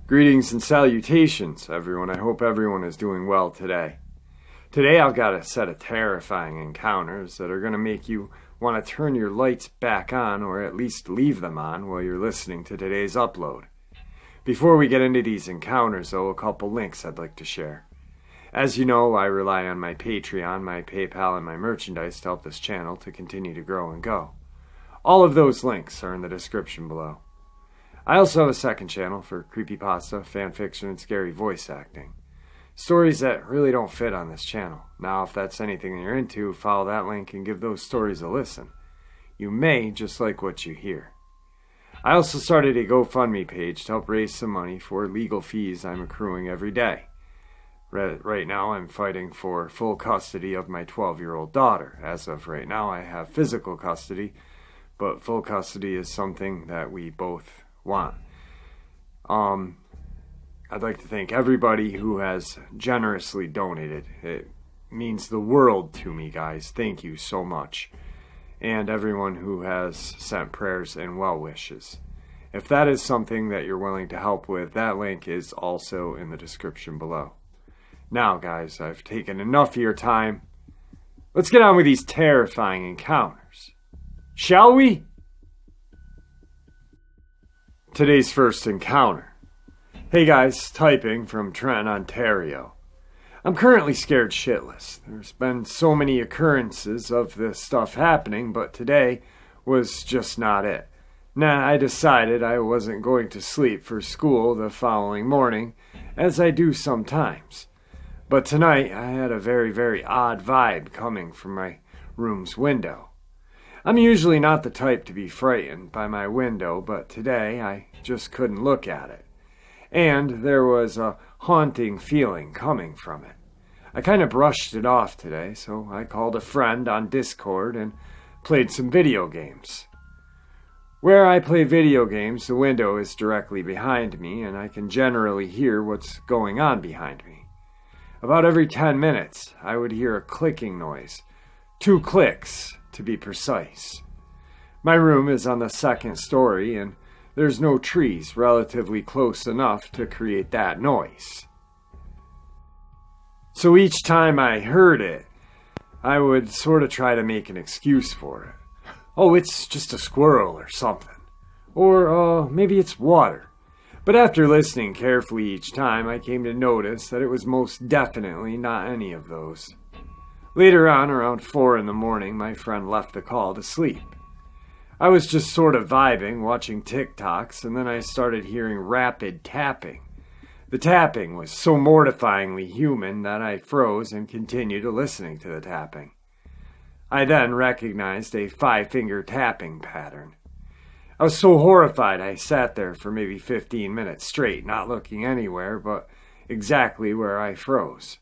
Greetings and salutations, everyone. I hope everyone is doing well today. Today I've got a set of terrifying encounters that are going to make you want to turn your lights back on, or at least leave them on while you're listening to today's upload. Before we get into these encounters, though, a couple links I'd like to share. As you know, I rely on my Patreon, my PayPal, and my merchandise to help this channel to continue to grow and go. All of those links are in the description below. I also have a second channel for creepypasta, fanfiction, and scary voice acting. Stories that really don't fit on this channel. Now, if that's anything you're into, follow that link and give those stories a listen. You may just like what you hear. I also started a GoFundMe page to help raise some money for legal fees I'm accruing every day. Right now, I'm fighting for full custody of my 12-year-old daughter. As of right now, I have physical custody, but full custody is something that we both want. I'd like to thank everybody who has generously donated. It means the world to me, guys. Thank you so much. And everyone who has sent prayers and well wishes. If that is something that you're willing to help with, that link is also in the description below. Now, guys, I've taken enough of your time. Let's get on with these terrifying encounters. Shall we? Today's first encounter. Hey guys, typing from Trenton, Ontario. I'm currently scared shitless. There's been so many occurrences of this stuff happening, but today was just not it. I decided I wasn't going to sleep for school the following morning, as I do sometimes. But tonight I had a very, very odd vibe coming from my room's window. I'm usually not the type to be frightened by my window, but today I just couldn't look at it. And there was a haunting feeling coming from it. I kind of brushed it off today, so I called a friend on Discord and played some video games. Where I play video games, the window is directly behind me, and I can generally hear what's going on behind me. About every 10 minutes, I would hear a clicking noise. 2 clicks, to be precise. My room is on the second story, and there's no trees relatively close enough to create that noise. So each time I heard it, I would sort of try to make an excuse for it. Oh, it's just a squirrel or something. Or maybe it's water. But after listening carefully each time, I came to notice that it was most definitely not any of those. Later on, around 4 in the morning, my friend left the call to sleep. I was just sort of vibing, watching TikToks, and then I started hearing rapid tapping. The tapping was so mortifyingly human that I froze and continued listening to the tapping. I then recognized a 5-finger tapping pattern. I was so horrified I sat there for maybe 15 minutes straight, not looking anywhere but exactly where I froze.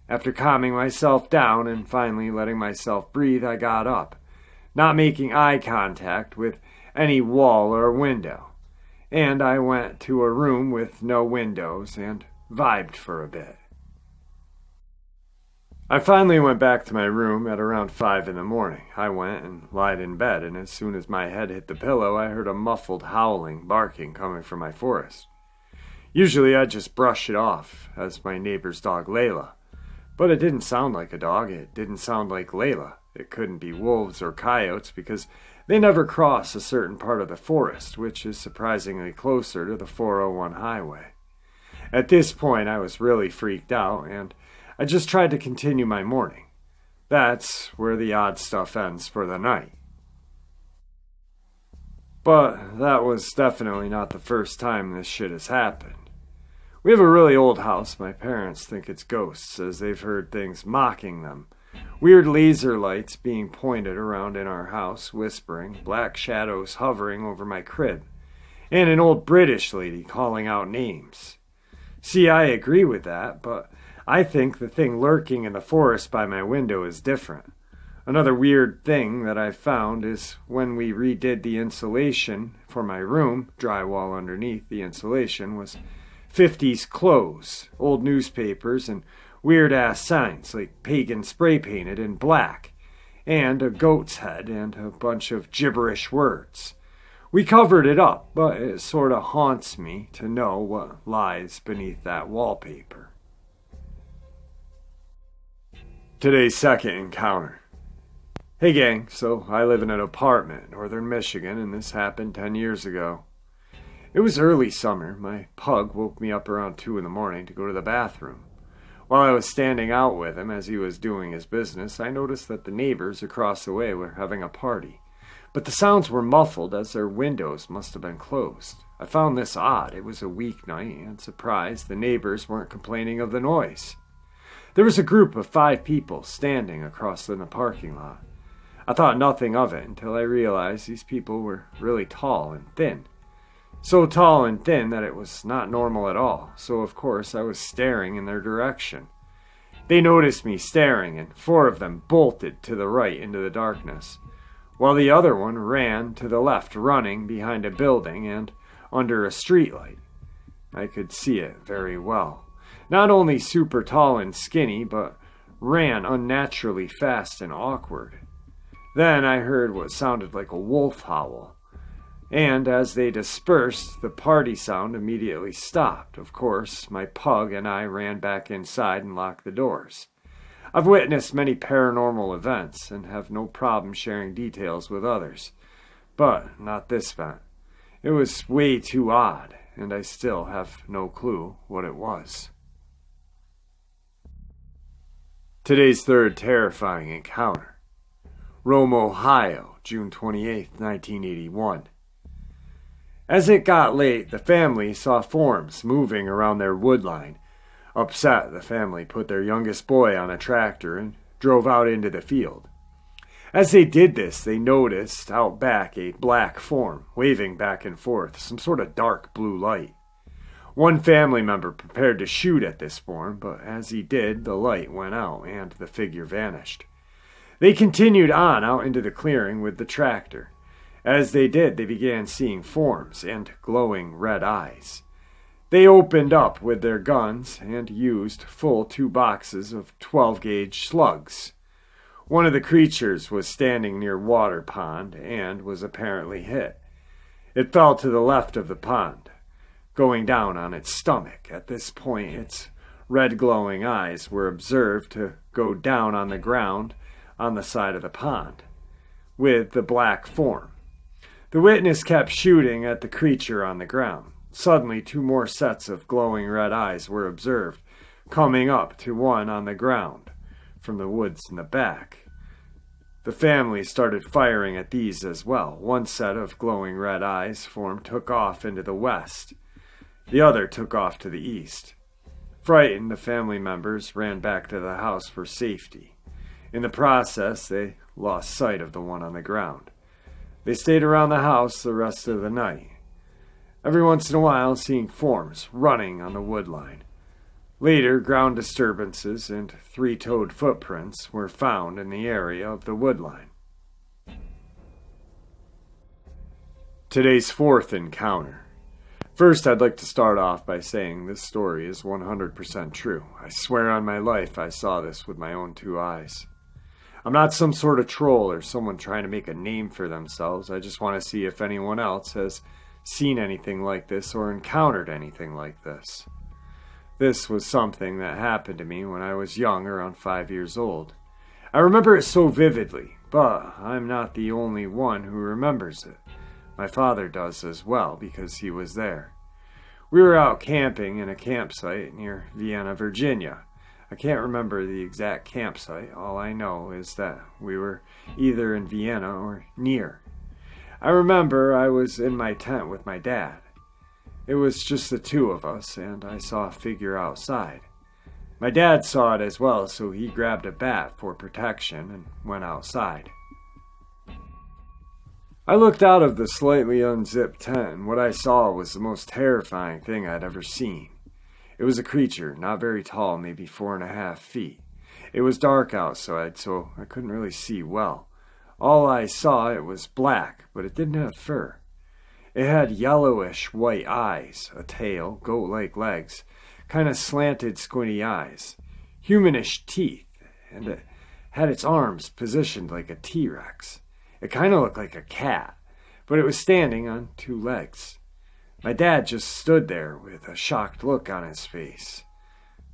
After calming myself down and finally letting myself breathe, I got up, not making eye contact with any wall or window, and I went to a room with no windows and vibed for a bit. I finally went back to my room at around 5 in the morning. I went and lied in bed, and as soon as my head hit the pillow, I heard a muffled howling, barking coming from my forest. Usually I'd just brush it off as my neighbor's dog Layla. But it didn't sound like a dog. It didn't sound like Layla. It couldn't be wolves or coyotes because they never cross a certain part of the forest, which is surprisingly closer to the 401 highway. At this point, I was really freaked out, and I just tried to continue my morning. That's where the odd stuff ends for the night. But that was definitely not the first time this shit has happened. We have a really old house. My parents think it's ghosts, as they've heard things mocking them. Weird laser lights being pointed around in our house, whispering, black shadows hovering over my crib, and an old British lady calling out names. See, I agree with that, but I think the thing lurking in the forest by my window is different. Another weird thing that I've found is when we redid the insulation for my room, drywall underneath the insulation was 50s clothes, old newspapers, and weird-ass signs like pagan spray painted in black. and a goat's head and a bunch of gibberish words. We covered it up, but it sort of haunts me to know what lies beneath that wallpaper. Today's second encounter. Hey gang, so I live in an apartment in northern Michigan, and this happened 10 years ago. It was early summer. My pug woke me up around 2 in the morning to go to the bathroom. While I was standing out with him as he was doing his business, I noticed that the neighbors across the way were having a party. But the sounds were muffled as their windows must have been closed. I found this odd. It was a weeknight, and surprised the neighbors weren't complaining of the noise. There was a group of 5 people standing across in the parking lot. I thought nothing of it until I realized these people were really tall and thin. So tall and thin that it was not normal at all, so of course I was staring in their direction. They noticed me staring, and 4 of them bolted to the right into the darkness, while the other one ran to the left, running behind a building and under a streetlight. I could see it very well. Not only super tall and skinny, but ran unnaturally fast and awkward. Then I heard what sounded like a wolf howl, and as they dispersed, the party sound immediately stopped. Of course, my pug and I ran back inside and locked the doors. I've witnessed many paranormal events and have no problem sharing details with others, but not this event. It was way too odd, and I still have no clue what it was. Today's third terrifying encounter. Rome, Ohio, June 28, 1981. As it got late, the family saw forms moving around their wood line. Upset, the family put their youngest boy on a tractor and drove out into the field. As they did this, they noticed out back a black form, waving back and forth, some sort of dark blue light. One family member prepared to shoot at this form, but as he did, the light went out and the figure vanished. They continued on out into the clearing with the tractor. As they did, they began seeing forms and glowing red eyes. They opened up with their guns and used full 2 boxes of 12-gauge slugs. One of the creatures was standing near water pond and was apparently hit. It fell to the left of the pond, going down on its stomach. At this point, its red glowing eyes were observed to go down on the ground on the side of the pond, with the black form. The witness kept shooting at the creature on the ground. Suddenly, 2 more sets of glowing red eyes were observed, coming up to one on the ground from the woods in the back. The family started firing at these as well. One set of glowing red eyes form took off into the west. The other took off to the east. Frightened, the family members ran back to the house for safety. In the process, they lost sight of the one on the ground. They stayed around the house the rest of the night, every once in a while seeing forms running on the wood line. Later, ground disturbances and 3-toed footprints were found in the area of the wood line. Today's fourth encounter. First, I'd like to start off by saying this story is 100% true. I swear on my life I saw this with my own 2 eyes. I'm not some sort of troll or someone trying to make a name for themselves. I just want to see if anyone else has seen anything like this or encountered anything like this. This was something that happened to me when I was young, around 5 years old. I remember it so vividly, but I'm not the only one who remembers it. My father does as well, because he was there. We were out camping in a campsite near Vienna, Virginia. I can't remember the exact campsite. All I know is that we were either in Vienna or near. I remember I was in my tent with my dad. It was just the 2 of us, and I saw a figure outside. My dad saw it as well, so he grabbed a bat for protection and went outside. I looked out of the slightly unzipped tent, and what I saw was the most terrifying thing I'd ever seen. It was a creature, not very tall, maybe 4.5 feet. It was dark outside, so I couldn't really see well. All I saw, it was black, but it didn't have fur. It had yellowish white eyes, a tail, goat-like legs, kind of slanted squinty eyes, humanish teeth, and it had its arms positioned like a T-Rex. It kind of looked like a cat, but it was standing on two legs. My dad just stood there with a shocked look on his face.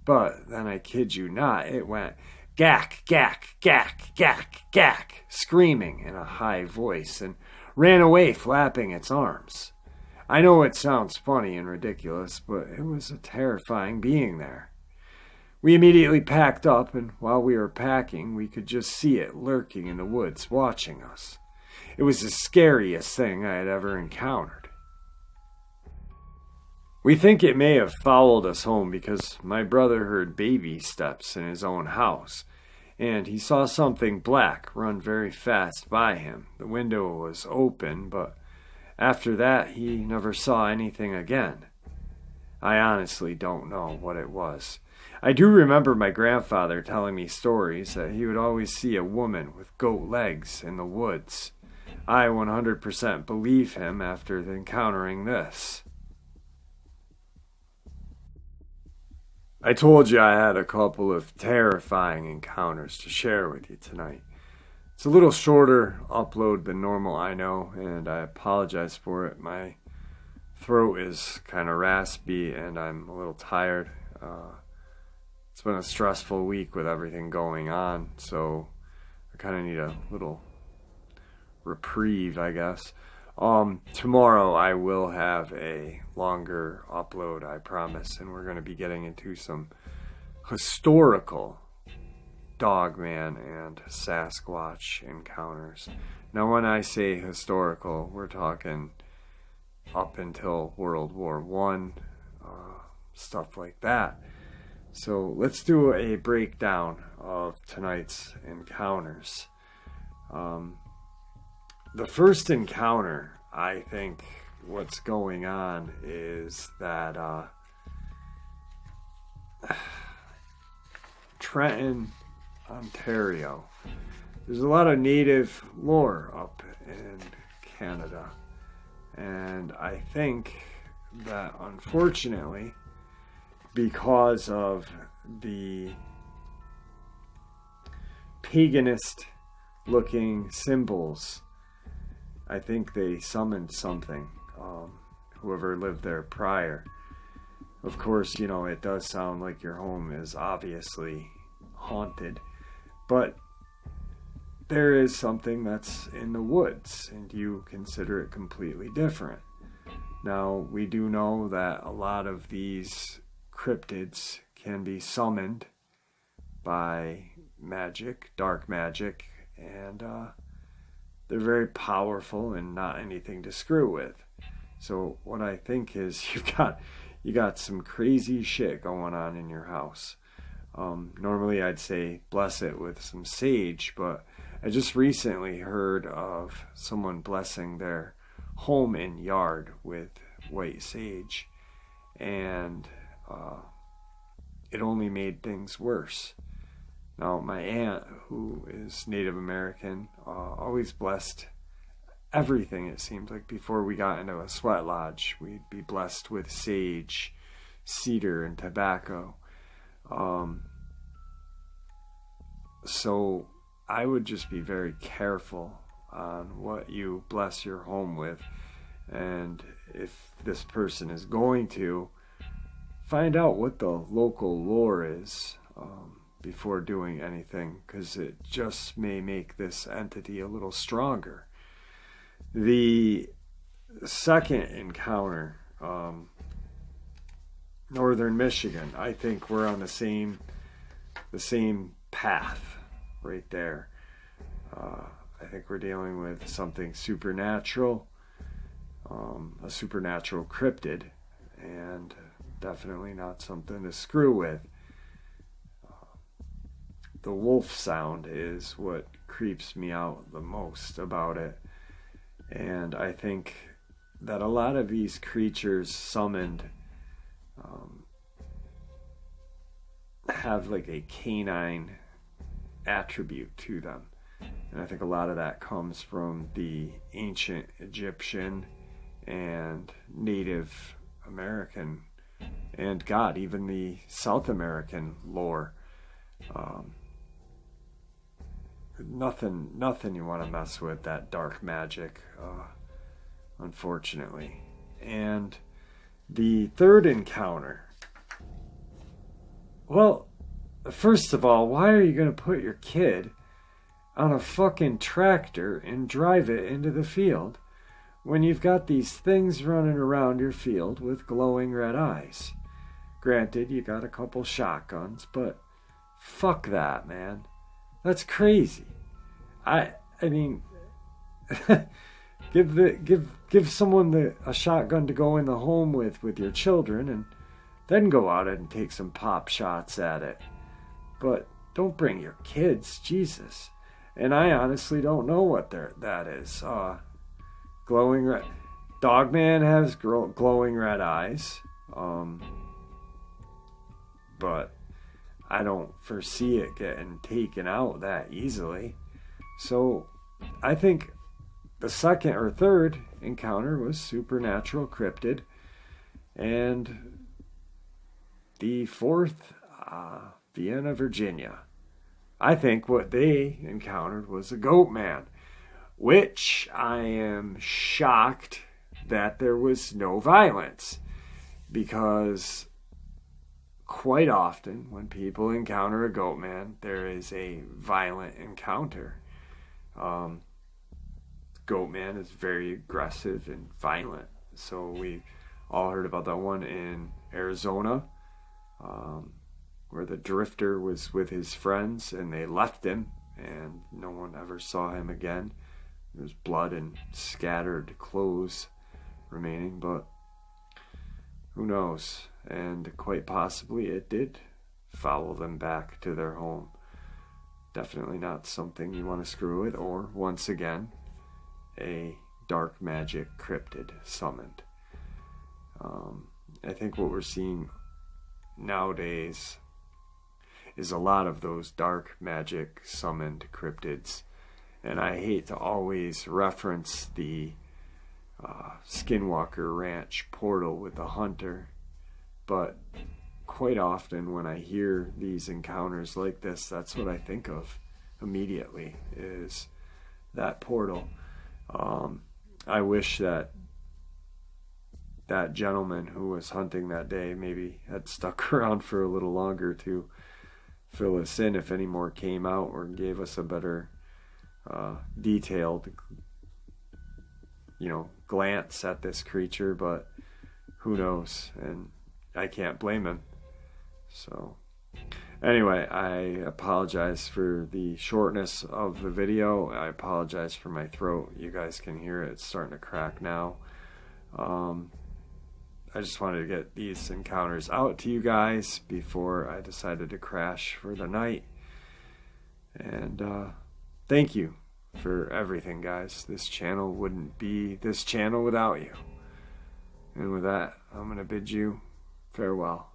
But then, I kid you not, it went gack, gack, gack, gack, gack, screaming in a high voice, and ran away flapping its arms. I know it sounds funny and ridiculous, but it was a terrifying being there. We immediately packed up, and while we were packing, we could just see it lurking in the woods, watching us. It was the scariest thing I had ever encountered. We think it may have followed us home because my brother heard baby steps in his own house, and he saw something black run very fast by him. The window was open, but after that he never saw anything again. I honestly don't know what it was. I do remember my grandfather telling me stories that he would always see a woman with goat legs in the woods. I 100% believe him after encountering this. I told you I had a couple of terrifying encounters to share with you tonight. It's a little shorter upload than normal, I know, and I apologize for it. My throat is kind of raspy and I'm a little tired. It's been a stressful week with everything going on, so I kind of need a little reprieve, I guess. Tomorrow I will have a longer upload, I promise, and we're going to be getting into some historical Dogman and Sasquatch encounters. Now, when I say historical, we're talking up until World War I, stuff like that. So let's do a breakdown of tonight's encounters. The first encounter, I think what's going on is that Trenton, Ontario, there's a lot of native lore up in Canada. And I think that unfortunately, because of the paganist looking symbols, I think they summoned something, whoever lived there prior. Of course, it does sound like your home is obviously haunted, but there is something that's in the woods, and you consider it completely different. Now, we do know that a lot of these cryptids can be summoned by magic, dark magic, and they're very powerful and not anything to screw with. So what I think is you got some crazy shit going on in your house. Normally I'd say bless it with some sage, but I just recently heard of someone blessing their home and yard with white sage, and it only made things worse. Now, my aunt, who is Native American, always blessed everything, it seemed like. Before we got into a sweat lodge, we'd be blessed with sage, cedar, and tobacco. So I would just be very careful on what you bless your home with. And if this person is going to, find out what the local lore is before doing anything, because it just may make this entity a little stronger. The second encounter, northern Michigan, I think we're on the same path right there. I think we're dealing with something supernatural, a supernatural cryptid, and definitely not something to screw with. The wolf sound is what creeps me out the most about it. And I think that a lot of these creatures summoned have like a canine attribute to them. And I think a lot of that comes from the ancient Egyptian and Native American, and God, even the South American lore. nothing you want to mess with, that dark magic, unfortunately. And the third encounter, well, first of all, why are you going to put your kid on a fucking tractor and drive it into the field when you've got these things running around your field with glowing red eyes? Granted, you got a couple shotguns, but fuck that, man. That's crazy. I mean, give someone a shotgun to go in the home with your children, and then go out and take some pop shots at it. But don't bring your kids, Jesus. And I honestly don't know what that is. Glowing red. Dogman has glowing red eyes. But I don't foresee it getting taken out that easily. So I think the second or third encounter was supernatural cryptid. And the fourth, Vienna, Virginia. I think what they encountered was a goat man, which I am shocked that there was no violence, because quite often when people encounter a goat man, there is a violent encounter. Goat man is very aggressive and violent. So we all heard about that one in Arizona, where the drifter was with his friends and they left him and no one ever saw him again. There was blood and scattered clothes remaining, but who knows? And quite possibly it did follow them back to their home. Definitely not something you want to screw with, or once again, a dark magic cryptid summoned. I think what we're seeing nowadays is a lot of those dark magic summoned cryptids. And I hate to always reference the Skinwalker Ranch portal with the hunter, but quite often when I hear these encounters like this, that's what I think of immediately, is that portal. I wish that gentleman who was hunting that day maybe had stuck around for a little longer to fill us in if any more came out, or gave us a better detailed glance at this creature, but who knows, and I can't blame him. So anyway, I apologize for the shortness of the video. I apologize for my throat. You guys can hear it. It's starting to crack now. I just wanted to get these encounters out to you guys before I decided to crash for the night. And thank you for everything, guys. This channel wouldn't be this channel without you. And with that, I'm going to bid you farewell.